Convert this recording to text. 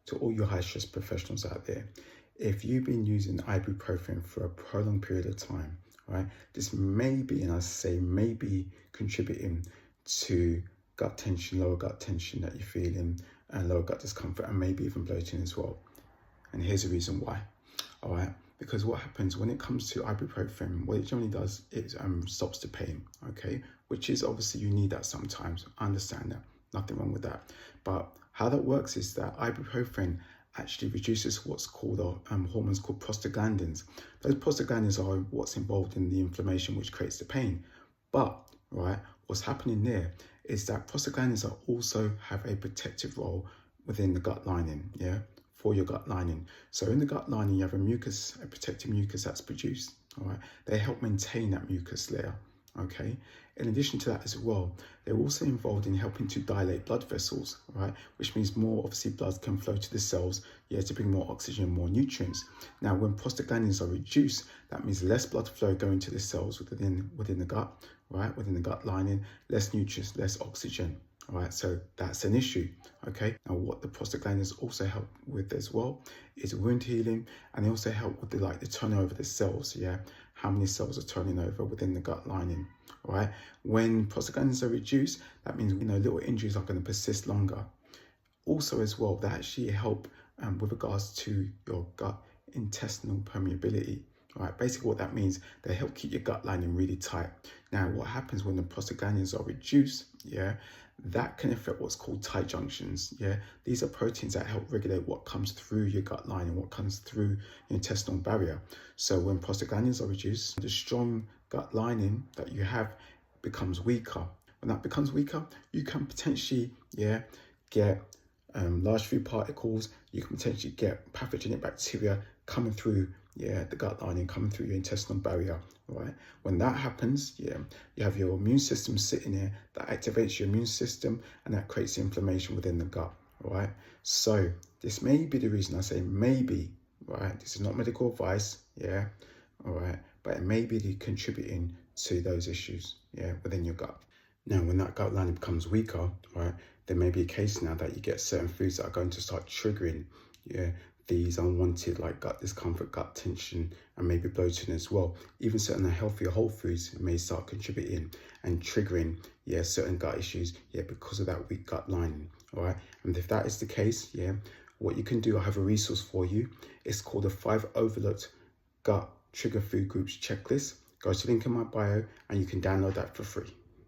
to all your high stress professionals out there, if you've been using ibuprofen for a prolonged period of time, right, this may be, and I say maybe, contributing to gut tension, lower gut tension that you're feeling, and lower gut discomfort, and maybe even bloating as well. And here's the reason why. All right, because what happens when it comes to ibuprofen, what it generally does is stops the pain, okay, which is obviously you need that sometimes. I understand that, nothing wrong with that. But how that works is that ibuprofen actually reduces what's called hormones called prostaglandins. Those prostaglandins are what's involved in the inflammation which creates the pain. But right, what's happening there is that prostaglandins are also have a protective role within the gut lining, yeah, for your gut lining. So in the gut lining, you have a mucus, a protective mucus that's produced, all right? They help maintain that mucus layer, okay? In addition to that as well, they're also involved in helping to dilate blood vessels, right? Which means more, obviously, blood can flow to the cells, yeah, to bring more oxygen, more nutrients. Now, when prostaglandins are reduced, that means less blood flow going to the cells within the gut, right? Within the gut lining, less nutrients, less oxygen. All right, so that's an issue, okay? Now, what the prostaglandins also help with as well is wound healing, and they also help with the turnover of the cells, yeah? How many cells are turning over within the gut lining, all right? When prostaglandins are reduced, that means, little injuries are going to persist longer. Also as well, they actually help with regards to your gut intestinal permeability. All right, basically what that means, they help keep your gut lining really tight. Now, what happens when the prostaglandins are reduced, yeah, that can affect what's called tight junctions, yeah. These are proteins that help regulate what comes through your gut lining, what comes through your intestinal barrier. So when prostaglandins are reduced, the strong gut lining that you have becomes weaker. When that becomes weaker, you can potentially, yeah, get large food particles, you can potentially get pathogenic bacteria coming through, yeah, the gut lining, coming through your intestinal barrier, right? When that happens, yeah, you have your immune system sitting there that activates your immune system, and that creates inflammation within the gut, right? So this may be the reason I say maybe, right? This is not medical advice, yeah, all right, but it may be contributing to those issues, yeah, within your gut. Now, when that gut lining becomes weaker, right, there may be a case now that you get certain foods that are going to start triggering, yeah, these unwanted like gut discomfort, gut tension, and maybe bloating as well. Even certain healthier whole foods may start contributing and triggering, yeah, certain gut issues, yeah, because of that weak gut lining, all right? And if that is the case, yeah, what you can do, I have a resource for you. It's called the 5 Overlooked Gut Trigger Food Groups Checklist. Go to the link in my bio and you can download that for free.